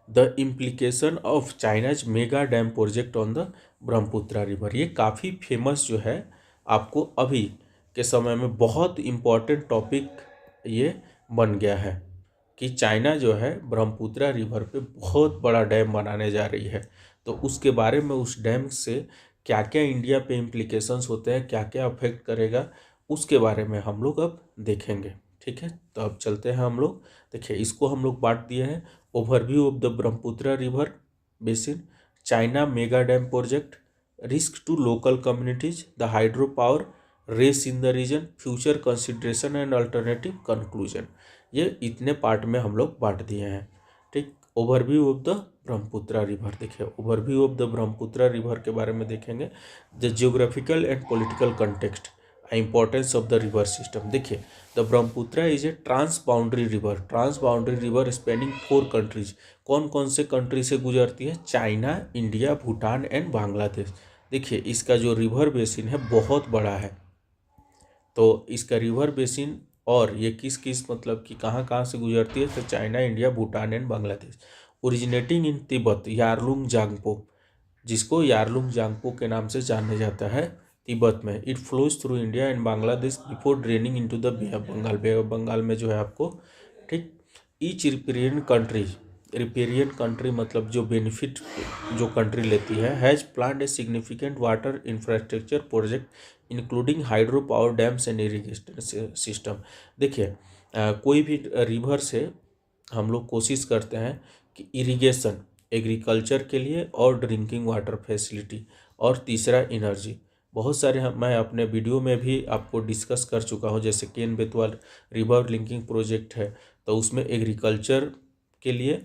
The implication of China's mega dam project on the Brahmaputra river. ये काफ़ी famous जो है, आपको अभी के समय में बहुत इम्पॉर्टेंट टॉपिक ये बन गया है कि चाइना जो है ब्रह्मपुत्रा रिवर पे बहुत बड़ा डैम बनाने जा रही है। तो उसके बारे में, उस डैम से क्या क्या इंडिया पे इम्प्लीकेशंस होते हैं, क्या क्या अफेक्ट करेगा, उसके बारे में हम लोग अब देखेंगे। ठीक है, तो अब चलते हैं हम लोग। देखिए, इसको हम लोग बांट दिए हैं: overview of the Brahmaputra river basin, China mega dam project, risk to local communities, the hydro power, race in the region, future consideration and alternative conclusion. ये इतने पार्ट में हम लोग बांट दिए हैं। ठीक, overview of the Brahmaputra river. देखिए, overview of the Brahmaputra river के बारे में देखेंगे। The geographical and political context, importance of the river system. देखिए, the Brahmaputra is a trans boundary river, trans boundary river spanning 4 countries. कौन कौन से कंट्री से गुजरती है? China, India, Bhutan and Bangladesh. देखिए, इसका जो रिवर बेसिन है बहुत बड़ा है। तो इसका रिवर बेसिन, और ये किस किस मतलब कि कहाँ कहाँ से गुजरती है? तो China, India, Bhutan and Bangladesh. Originating in Tibet, Yarlung Jangpo, जिसको यारलुंग जांगपो के नाम से जाना जाता है तिब्बत में। It flows through India and Bangladesh before draining into the bay of Bengal. Bay of Bengal में जो है आपको, ठीक, each riparian country, riparian country मतलब जो बेनिफिट जो कंट्री लेती है, has planned a significant water infrastructure project including hydro power dams and irrigation system. देखिए, कोई भी रिवर से हम लोग कोशिश करते हैं कि इरिगेशन, एग्रीकल्चर के लिए, और ड्रिंकिंग वाटर फैसिलिटी, और तीसरा एनर्जी। बहुत सारे मैं अपने वीडियो में भी आपको डिस्कस कर चुका हूँ, जैसे Ken Betwa river linking project है, तो उसमें एग्रीकल्चर के लिए,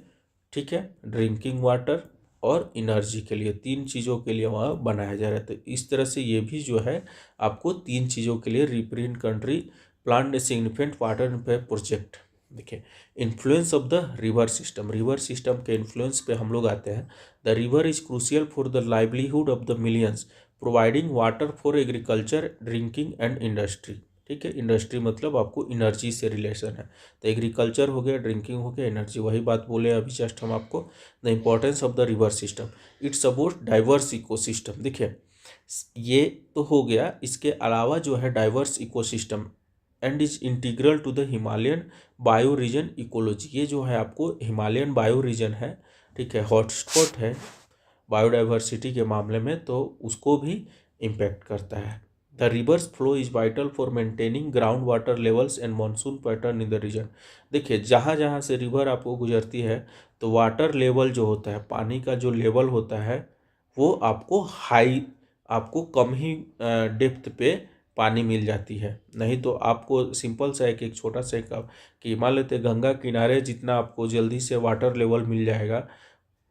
ठीक है, ड्रिंकिंग वाटर और एनर्जी के लिए, 3 चीज़ों के लिए वहाँ बनाया जा रहा है। तो इस तरह से ये भी जो है आपको 3 चीज़ों के लिए riparian country plan a significant water project. देखिए, influence of the river system, river system के इन्फ्लुएंस पे हम लोग आते हैं। The river is crucial for the livelihood of the millions, providing water for agriculture, drinking and industry. ठीक है, industry मतलब आपको एनर्जी से रिलेशन है, तो एग्रीकल्चर हो गया, ड्रिंकिंग हो गया, एनर्जी, वही बात बोले अभी जस्ट हम आपको। The importance of the river system, it support diverse ecosystem. देखिए, ये तो हो गया, इसके अलावा जो है diverse ecosystem and is integral to the Himalayan bio region ecology. ये जो है आपको हिमालयन बायो रीजन है, ठीक है, हॉटस्पॉट है बायोडाइवर्सिटी के मामले में, तो उसको भी इम्पैक्ट करता है। The river's flow is vital for maintaining ground water levels and monsoon pattern in the region. देखिए, जहाँ जहाँ से रिवर आपको गुजरती है, तो वाटर लेवल जो होता है, पानी का जो लेवल होता है, वो आपको हाई, आपको कम ही डेप्थ पे पानी मिल जाती है। नहीं तो आपको सिंपल सा एक छोटा सा एक कि मान लेते गंगा किनारे जितना आपको जल्दी से वाटर लेवल मिल जाएगा,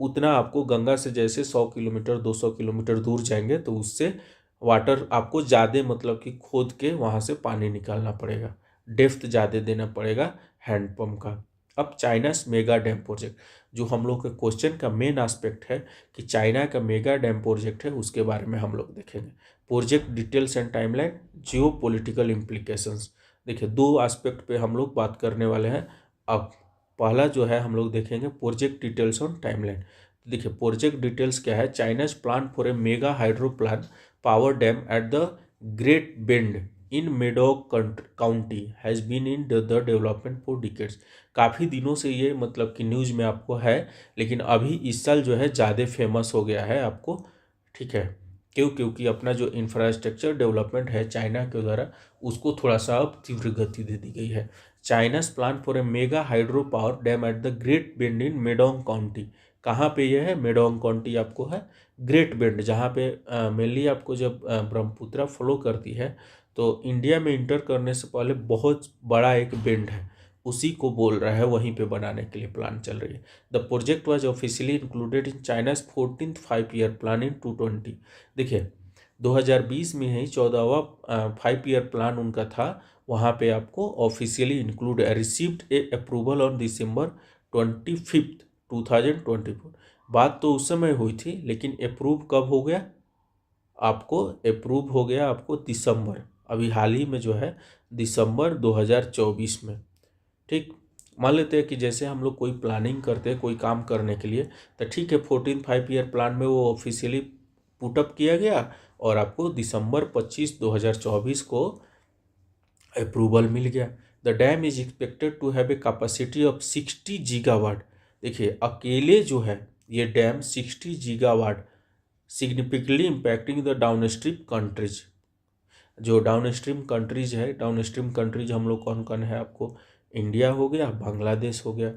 उतना आपको गंगा से जैसे 100 किलोमीटर 200 किलोमीटर दूर जाएंगे तो उससे वाटर आपको ज़्यादा मतलब कि खोद के वहाँ से पानी निकालना पड़ेगा, डेप्थ ज़्यादा देना पड़ेगा हैंडपम्प का। अब चाइनास मेगा डैम प्रोजेक्ट, जो हम लोग के क्वेश्चन का मेन एस्पेक्ट है कि चाइना का मेगा डैम प्रोजेक्ट है, उसके बारे में हम लोग देखेंगे। Project details and timeline, Jio political implications. देखिए, 2 एस्पेक्ट पे हम लोग बात करने वाले हैं। अब पहला जो है हम लोग देखेंगे प्रोजेक्ट डिटेल्स ऑन टाइमलाइन। देखिए, प्रोजेक्ट डिटेल्स क्या है? China's plan for a mega hydro plan power dam at the great bend in Medog county has been in the development for decades. काफ़ी दिनों से ये मतलब कि न्यूज़ में आपको है, लेकिन अभी इस साल जो है ज़्यादा फेमस हो गया है आपको। ठीक है, क्योंकि अपना जो इंफ्रास्ट्रक्चर डेवलपमेंट है चाइना के द्वारा, उसको थोड़ा सा अब तीव्र गति दे दी गई है। China's plan for a mega hydro power dam at the great bend in Medog county. कहाँ पे ये है? मेडोंग काउंटी आपको है ग्रेट बेंड, जहाँ पे मेनली आपको जब ब्रह्मपुत्रा फ्लो करती है, तो इंडिया में इंटर करने से पहले बहुत बड़ा एक बेंड है, उसी को बोल रहा है, वहीं पे बनाने के लिए प्लान चल रही है। The project was officially included in China's 14th 5-year plan in 2020। देखिए, 2020 में ही 14वां 5-year प्लान उनका था, वहाँ पे आपको officially include received A approval on December 25, 2024। बात तो उस समय हुई थी, लेकिन अप्रूव कब हो गया? आपको अप्रूव हो गया आपको दिसंबर, अभी हाल ही में जो है दिसंबर 2024 में। ठीक, मान लेते हैं कि जैसे हम लोग कोई प्लानिंग करते हैं कोई काम करने के लिए, तो ठीक है 14 5 ईयर प्लान में वो ऑफिशियली पुटअप किया गया और आपको दिसंबर 25 2024 को अप्रूवल मिल गया। The dam is expected to have a capacity of 60 gigawatt. देखिए अकेले जो है ये dam 60 gigawatt significantly impacting the downstream countries. जो डाउनस्ट्रीम कंट्रीज है, डाउनस्ट्रीम कंट्रीज हम लोग कौन कौन है, आपको इंडिया हो गया, बांग्लादेश हो गया,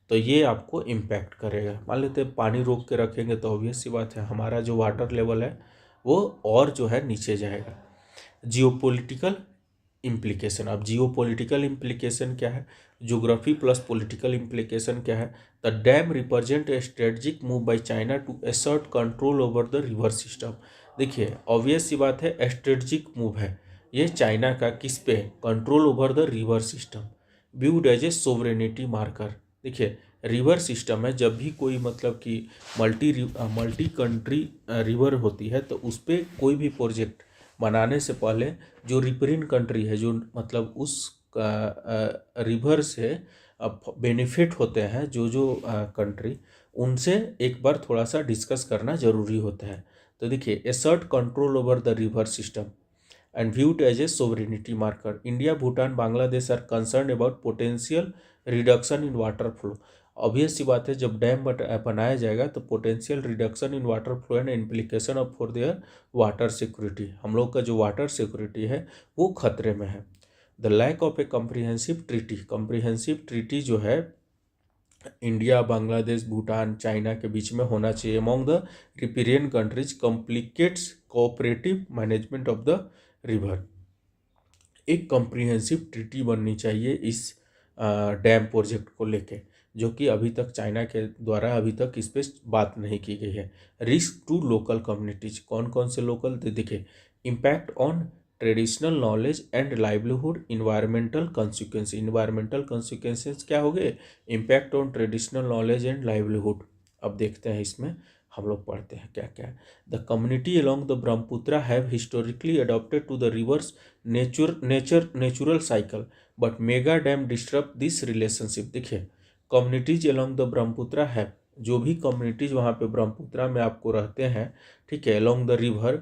तो ये आपको इम्पैक्ट करेगा। मान लेते हैं पानी रोक के रखेंगे तो ऑब्वियस सी बात है हमारा जो वाटर लेवल है वो और जो है नीचे जाएगा। जियोपॉलिटिकल इम्प्लीकेशन, अब जियोपॉलिटिकल इम्प्लीकेशन क्या है, ज्योग्राफी प्लस पॉलिटिकल इम्प्लीकेशन क्या है। The dam represent a strategic move by China to assert control over the river system. देखिए ऑब्वियस सी बात है स्ट्रेटजिक मूव है ये चाइना का, किस पे, control over the river system, viewed as a sovereignty marker. देखिए रिवर सिस्टम है, जब भी कोई मतलब कि मल्टी कंट्री रिवर होती है तो उस पर कोई भी प्रोजेक्ट बनाने से पहले जो रिपरिन कंट्री है, जो मतलब उस रिवर से बेनिफिट होते हैं जो जो कंट्री, उनसे एक बार थोड़ा सा डिस्कस करना ज़रूरी होता है। तो देखिए एसर्ट control over the river system and viewed as a sovereignty marker. India, Bhutan, Bangladesh are concerned about potential reduction in water flow. Obvious सी बात है जब डैम बनाया जाएगा तो potential reduction in water flow and implication of for their water security, हम लोग का जो वाटर सिक्योरिटी है वो खतरे में है। The lack of a comprehensive treaty, comprehensive treaty जो है इंडिया, बांग्लादेश, भूटान, चाइना के बीच में होना चाहिए among the riparian countries complicates cooperative management of the river. एक कॉम्प्रिहेंसिव ट्रीटी बननी चाहिए इस डैम प्रोजेक्ट को लेके, जो कि अभी तक चाइना के द्वारा अभी तक इस पर बात नहीं की गई है। रिस्क टू लोकल कम्युनिटीज, कौन कौन से लोकल, देखिए impact on traditional knowledge and livelihood, environmental consequence, environmental consequences क्या हो गए, impact on traditional knowledge and livelihood. अब देखते हैं इसमें हम लोग पढ़ते हैं क्या क्या है। The community along the Brahmaputra have historically adopted to the river's natural cycle but mega dam disturb this relationship. देखिए communities along the Brahmaputra have, जो भी कम्युनिटीज वहाँ पे ब्रह्मपुत्र में आपको रहते हैं, ठीक है, along the river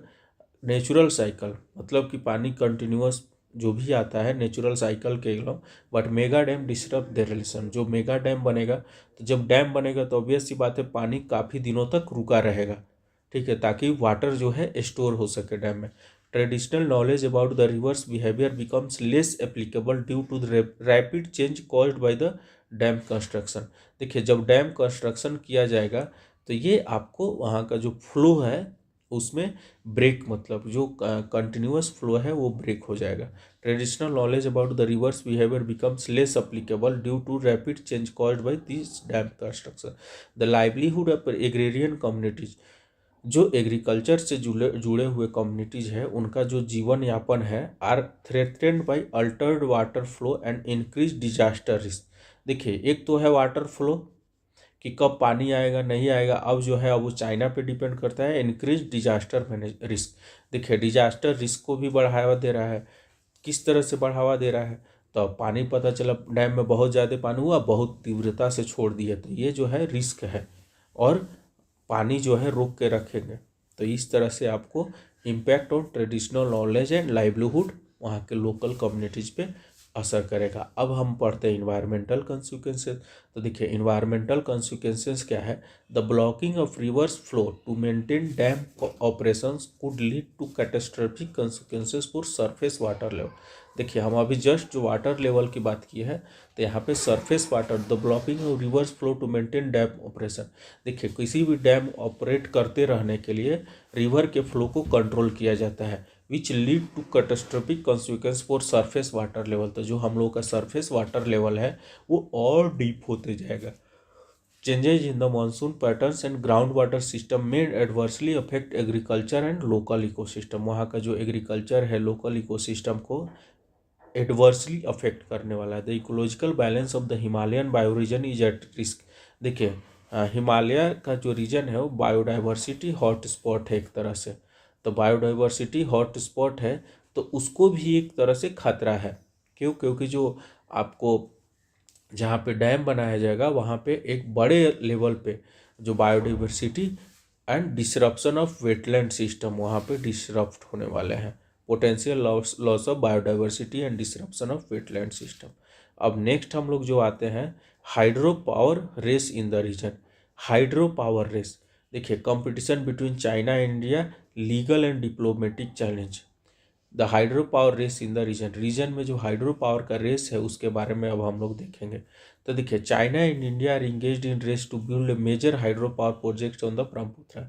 natural cycle, मतलब कि पानी कंटिन्यूअस जो भी आता है नेचुरल साइकिल के along, but mega dam disturb the relation. जो मेगा डैम बनेगा, तो जब डैम बनेगा तो ऑब्वियस सी बात है पानी काफ़ी दिनों तक रुका रहेगा, ठीक है, ताकि वाटर जो है स्टोर हो सके डैम में। Traditional knowledge about the river's behaviour becomes less applicable due to the rapid change caused by the dam construction. देखिए जब डैम कंस्ट्रक्शन किया जाएगा तो ये आपको वहाँ का जो फ्लो है उसमें ब्रेक, मतलब जो कंटिन्यूअस फ्लो है वो ब्रेक हो जाएगा। Traditional knowledge about the river's behaviour becomes less applicable due to rapid change caused by this dam construction. The livelihood of agrarian communities, जो एग्रीकल्चर से जुड़े हुए कम्युनिटीज है उनका जो जीवन यापन है, are threatened by altered water flow and increase disaster risk. देखिए एक तो है वाटर फ्लो कि कब पानी आएगा नहीं आएगा, अब जो है अब वो चाइना पे डिपेंड करता है। इंक्रीज डिजास्टर मैनेज रिस्क, देखिए डिजास्टर रिस्क को भी बढ़ावा दे रहा है। किस तरह से बढ़ावा दे रहा है, तो पानी पता चला डैम में बहुत ज़्यादा पानी हुआ, बहुत तीव्रता से छोड़ दिए, तो ये जो है रिस्क है, और पानी जो है रोक के रखेंगे। तो इस तरह से आपको impact on traditional knowledge and livelihood वहाँ के लोकल कम्युनिटीज़ पे असर करेगा। अब हम पढ़ते हैं इन्वायरमेंटल कॉन्सिक्वेंसेस। तो देखिए इन्वायरमेंटल कॉन्सिक्वेंसेस क्या है, the blocking of river's flow to maintain dam operations could lead to catastrophic consequences for surface water level. देखिए हम अभी जस्ट जो वाटर लेवल की बात की है, तो यहाँ पे surface water, the blocking of river's flow to maintain dam operation. देखिए किसी भी डैम ऑपरेट करते रहने के लिए रिवर के फ्लो को कंट्रोल किया जाता है, which lead to catastrophic consequence for surface water level. तो जो हम लोग का सरफेस वाटर लेवल है वो और डीप होते जाएगा। Changes in the monsoon patterns and ground water system में adversely affect agriculture and local ecosystem. वहाँ का जो एग्रीकल्चर है, लोकल इकोसिस्टम को एडवर्सली अफेक्ट करने वाला है। The ecological balance of the Himalayan bioregion is at risk. देखिए हिमालय का जो रीजन है वो बायोडाइवर्सिटी हॉट स्पॉट है एक तरह से, तो बायोडाइवर्सिटी हॉट स्पॉट है तो उसको भी एक तरह से खतरा है। क्यों? क्योंकि जो आपको जहाँ पे डैम बनाया जाएगा वहाँ पे एक बड़े लेवल पे जो biodiversity and disruption of wetland system वहाँ पे डिसरप्ट होने वाले हैं, potential loss of biodiversity and disruption of wetland system. अब नेक्स्ट हम लोग जो आते हैं hydro power race in the region. Hydro power race, देखिए competition between China and India, legal and diplomatic challenge. The hydro power race in the region में जो hydro power का रेस है उसके बारे में अब हम लोग देखेंगे। तो देखिए China and India are engaged in race to build a major hydro power project on the Brahmaputra.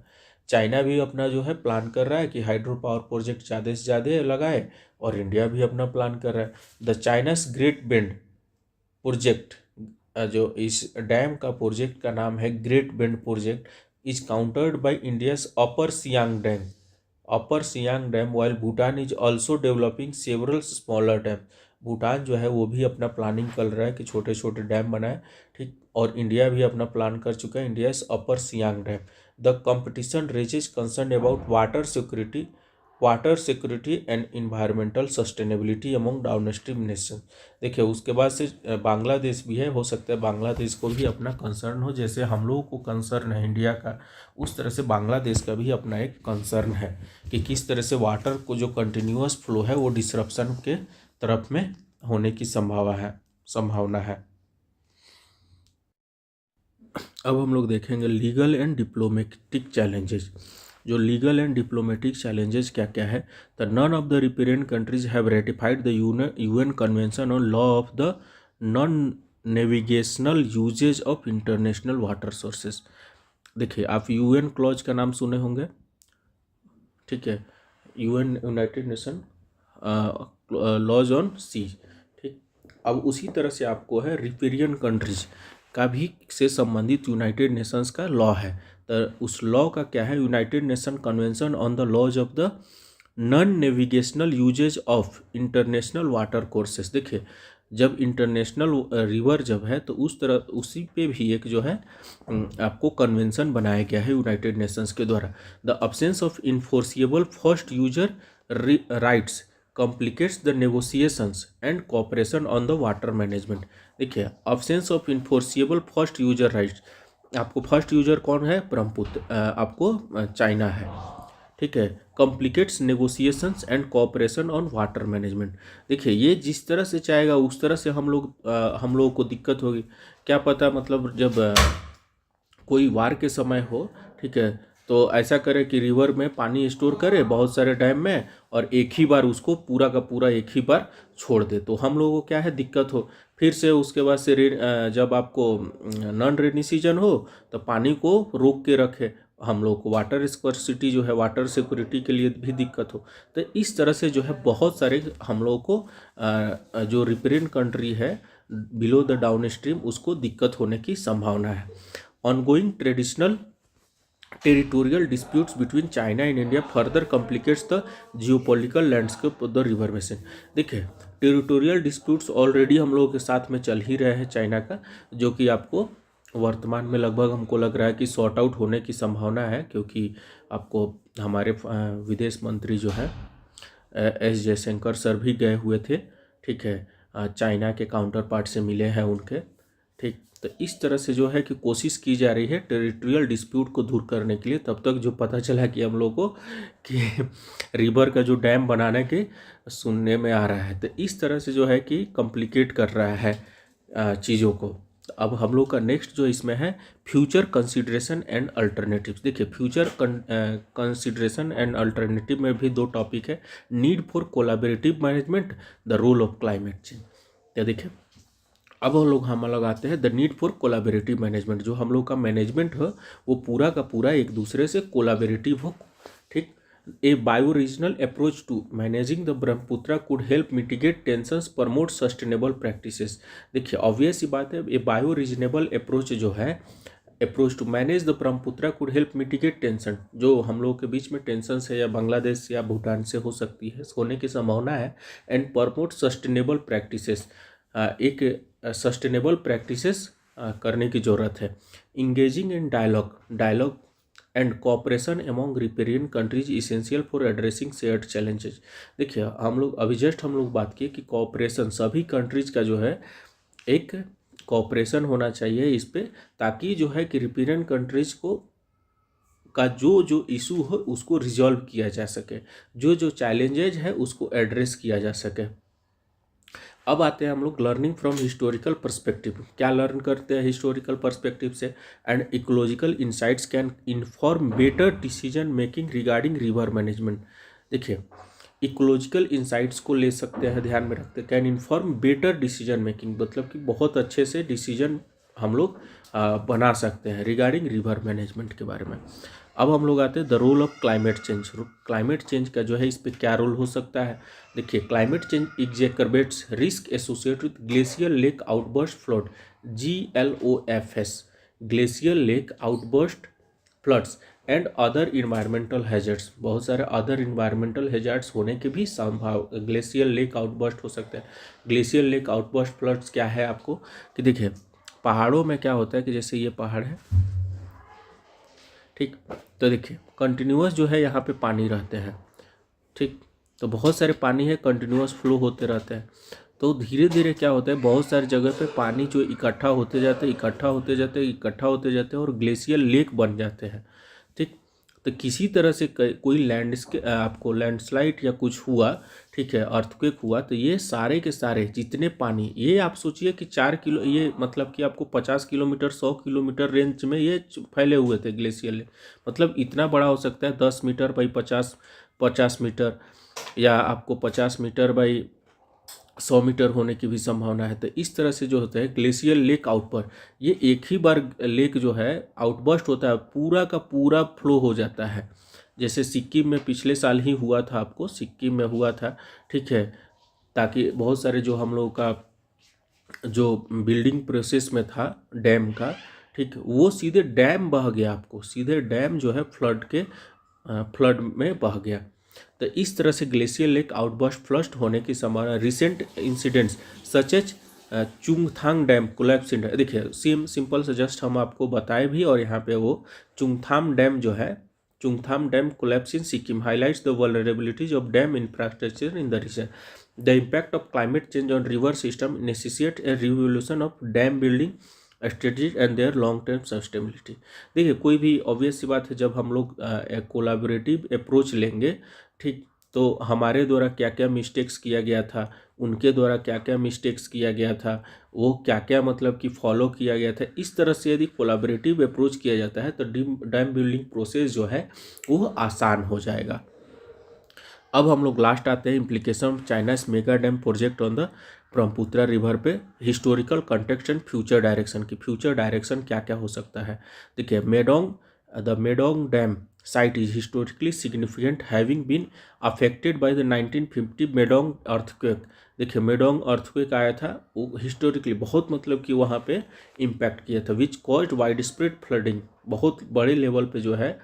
China भी अपना जो है प्लान कर रहा है कि हाइड्रो पावर प्रोजेक्ट ज़्यादा से ज़्यादा लगाए, और इंडिया भी अपना प्लान कर रहा है। The China's great bend project, जो इस डैम का प्रोजेक्ट का नाम है great bend project, is countered by India's upper Siang dam, upper Siang dam, while Bhutan is also developing several smaller dam. Bhutan जो है वो भी अपना प्लानिंग कर रहा है कि छोटे छोटे डैम बनाए, ठीक, और इंडिया भी अपना प्लान कर चुका है, India is upper Siang dam. The competition raises concern about water security and environmental sustainability among downstream nation. देखिए उसके बाद से बांग्लादेश भी है, हो सकता है बांग्लादेश को भी अपना कंसर्न हो, जैसे हम लोगों को कंसर्न है इंडिया का, उस तरह से बांग्लादेश का भी अपना एक कंसर्न है कि किस तरह से वाटर को जो कंटिन्यूअस फ्लो है वो डिसरप्शन के तरफ में होने की संभावना है। अब हम लोग देखेंगे लीगल एंड डिप्लोमेटिक चैलेंजेस। जो लीगल एंड डिप्लोमेटिक चैलेंजेस क्या क्या है, the none of the riparian countries have ratified the UN convention on law of the non navigational uses of international water sources. देखिए आप यूएन क्लॉज का नाम सुने होंगे, ठीक है, UN United Nation laws on sea, ठीक। अब उसी तरह से आपको है रिपेरियन कंट्रीज का भी से संबंधित यूनाइटेड नेशंस का लॉ है। तो उस लॉ का क्या है, United Nation convention on the laws of the non navigational uses of international water courses. देखिए जब इंटरनेशनल रिवर जब है तो उस तरह उसी पे भी एक जो है आपको कन्वेंशन बनाया गया है यूनाइटेड नेशंस के द्वारा। The absence of enforceable first user rights complicates the negotiations and cooperation on the water management. देखिए absence of enforceable first user rights, आपको फर्स्ट यूजर कौन है, ब्रह्मपुत्र, आपको चाइना है, ठीक है। Complicates negotiations and cooperation on water management. देखिए ये जिस तरह से चाहेगा उस तरह से हम लोगों को दिक्कत होगी। क्या पता मतलब जब कोई वार के समय हो, ठीक है, तो ऐसा करे कि रिवर में पानी स्टोर करे बहुत सारे डैम में, और एक ही बार उसको पूरा का पूरा एक ही बार छोड़ दे, तो हम लोगों को क्या है दिक्कत हो। फिर से उसके बाद से जब आपको नॉन रेनी सीजन हो तो पानी को रोक के रखे, हम लोग को वाटर स्कर्सिटी जो है वाटर सिक्योरिटी के लिए भी दिक्कत हो। तो इस तरह से जो है बहुत सारे हम लोग को जो रिपेरियन कंट्री है बिलो द डाउन स्ट्रीम उसको दिक्कत होने की संभावना है। Ongoing territorial disputes between China and India further complicates the geopolitical landscape of the river basin। देखिए टेरिटोरियल डिस्प्यूट्स ऑलरेडी हम लोगों के साथ में चल ही रहे हैं चाइना का, जो कि आपको वर्तमान में लगभग हमको लग रहा है कि सॉर्ट आउट होने की संभावना है, क्योंकि आपको हमारे विदेश मंत्री जो है एस जयशंकर सर भी गए हुए थे, ठीक है, चाइना के काउंटर पार्ट से मिले हैं उनके, ठीक। तो इस तरह से जो है कि कोशिश की जा रही है टेरिटोरियल डिस्प्यूट को दूर करने के लिए। तब तक जो पता चला कि हम लोग को कि रिवर का जो डैम बनाने के सुनने में आ रहा है, तो इस तरह से जो है कि कॉम्प्लिकेट कर रहा है चीज़ों को। अब हम लोग का नेक्स्ट जो इसमें है फ्यूचर कंसिडरेशन एंड अल्टरनेटिव्स। देखिए फ्यूचर कंसिडरेशन एंड अल्टरनेटिव में भी दो टॉपिक है, need for collaborative management, the role of climate change. तो देखिए अब हम लगाते हैं the need for collaborative management. जो हम लोग का मैनेजमेंट हो वो पूरा का पूरा एक दूसरे से कोलैबोरेटिव हो, ठीक। A bio regional approach to managing the Brahmaputra could help mitigate tensions, promote sustainable practices. देखिए ऑब्वियस ही बात है, ए बायो रीजनेबल अप्रोच जो है approach to manage the Brahmaputra could help mitigate tension. जो हम लोगों के बीच में टेंशन है या बांग्लादेश या भूटान से हो सकती है, होने की संभावना है, एंड प्रमोट सस्टेनेबल प्रैक्टिसेस, एक सस्टेनेबल प्रैक्टिसेस करने की ज़रूरत है। Engaging in dialogue and cooperation among riparian countries essential for addressing shared challenges. देखिए हम लोग अभी जस्ट बात किए कि कोऑपरेशन सभी कंट्रीज का जो है एक कोऑपरेशन होना चाहिए इस पे, ताकि जो है कि रिपेरियन कंट्रीज को का जो जो इशू हो उसको रिजॉल्व किया जा सके, जो जो चैलेंजेज है उसको एड्रेस किया जा सके। अब आते हैं हम लोग लर्निंग फ्रॉम हिस्टोरिकल पर्सपेक्टिव। क्या लर्न करते हैं हिस्टोरिकल पर्सपेक्टिव से? And ecological insights can inform better decision making regarding river management. देखिए, इकोलॉजिकल इंसाइट्स को ले सकते हैं, ध्यान में रखते हैं, can inform better decision making, मतलब कि बहुत अच्छे से डिसीजन हम लोग बना सकते हैं रिगार्डिंग रिवर मैनेजमेंट के बारे में। अब हम लोग आते हैं the role of climate change. Climate change का जो है इस पर क्या रोल हो सकता है? देखिए, climate change exacerbates risk associated with glacier lake outburst flood, GLOFS, glacier lake outburst floods and other environmental hazards. बहुत सारे अदर इन्वायरमेंटल हैजर्ड्स होने के भी संभाव ग्लेशियर लेक आउटबर्स्ट हो सकते हैं। ग्लेशियर लेक आउटबर्स्ट फ्लड्स क्या है आपको कि देखिए, पहाड़ों में क्या होता है कि जैसे ये पहाड़ है, ठीक, तो देखिए कंटिन्यूअस जो है यहाँ पे पानी रहते हैं, ठीक, तो बहुत सारे पानी है, कंटिन्यूअस फ्लो होते रहते हैं। तो धीरे धीरे क्या होता है, बहुत सारी जगह पे पानी जो इकट्ठा होते जाते हैं, इकट्ठा होते जाते हैं, इकट्ठा होते जाते हैं और ग्लेशियर लेक बन जाते हैं, ठीक। तो किसी तरह से कोई आपको लैंडस्लाइड या कुछ हुआ, ठीक है, अर्थक्वेक हुआ, तो ये सारे के सारे जितने पानी, ये आप सोचिए कि 4 किलो, ये मतलब कि आपको 50 किलोमीटर 100 किलोमीटर रेंज में ये फैले हुए थे ग्लेशियर लेक। मतलब इतना बड़ा हो सकता है 10 मीटर बाई 50 मीटर, या आपको 50 मीटर बाई 100 मीटर होने की भी संभावना है। तो इस तरह से जो होता है ग्लेशियर लेक आउटबर्स्ट, ये एक ही बार लेक जो है आउटबर्स्ट होता है, पूरा का पूरा फ्लो हो जाता है। जैसे सिक्किम में पिछले साल ही हुआ था, आपको सिक्किम में हुआ था, ठीक है, ताकि बहुत सारे जो हम लोगों का जो बिल्डिंग प्रोसेस में था डैम का, ठीक, वो सीधे डैम बह गया, आपको सीधे डैम जो है फ्लड में बह गया। तो इस तरह से ग्लेशियर लेक आउटबर्स्ट फ्लड होने की संभावना। Recent incidents such as Chungthang dam collapse in, देखिए सेम सिंपल से जस्ट हम आपको बताए भी, और यहाँ पे वो चुंगथाम डैम जो है, Chungthang dam collapse in Sikkim highlights the vulnerabilities of dam infrastructure in the region. The impact of climate change on river system necessitate a revolution of dam building strategies and their long term sustainability. देखिए, कोई भी obvious सी बात है, जब हम लोग collaborative approach लेंगे, ठीक, तो हमारे द्वारा क्या क्या मिस्टेक्स किया गया था, उनके द्वारा क्या क्या मिस्टेक्स किया गया था, वो क्या क्या मतलब कि फॉलो किया गया था, इस तरह से यदि कोलैबोरेटिव अप्रोच किया जाता है तो डैम बिल्डिंग प्रोसेस जो है वो आसान हो जाएगा। अब हम लोग लास्ट आते हैं implication of China's mega dam project on the Brahmaputra river पे, historical context and future direction की। फ्यूचर डायरेक्शन क्या क्या हो सकता है? देखिए, the Medog dam site is historically significant, having been affected by the 1950 Medog earthquake. देखिए, मेडोंग अर्थक्वेक आया था, वो हिस्टोरिकली बहुत मतलब कि वहाँ पे इम्पैक्ट किया था, विच कॉज्ड वाइड स्प्रेड फ्लडिंग, बहुत बड़े लेवल पे जो है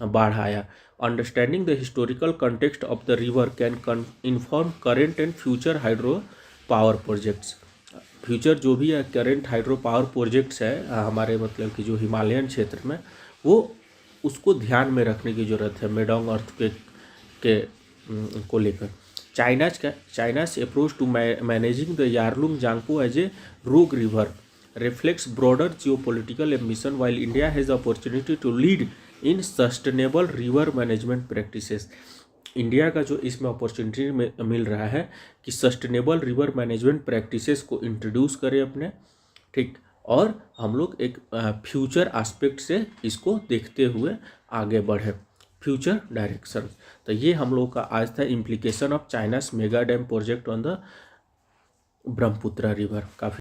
बाढ़ आया। Understanding the historical context of the river can inform current and future hydro power projects. Future जो भी है करेंट हाइड्रो पावर प्रोजेक्ट्स है हमारे मतलब कि जो हिमालयन क्षेत्र में, वो उसको ध्यान में रखने की ज़रूरत है मेडोंग अर्थक्वेक को लेकर। China's approach to managing the Yarlung Zangbo as a rogue river reflects broader geopolitical ambition, while India has opportunity to lead in sustainable river management practices. India का जो इसमें अपॉर्चुनिटी मिल रहा है कि सस्टेनेबल रिवर मैनेजमेंट प्रैक्टिसेस को introduce करें अपने, ठीक, और हम लोग एक फ्यूचर एस्पेक्ट से इसको देखते हुए आगे बढ़े, फ्यूचर डायरेक्शन। तो ये हम लोग का आज था implication of China's mega dam project on the Brahmaputra river. काफ़ी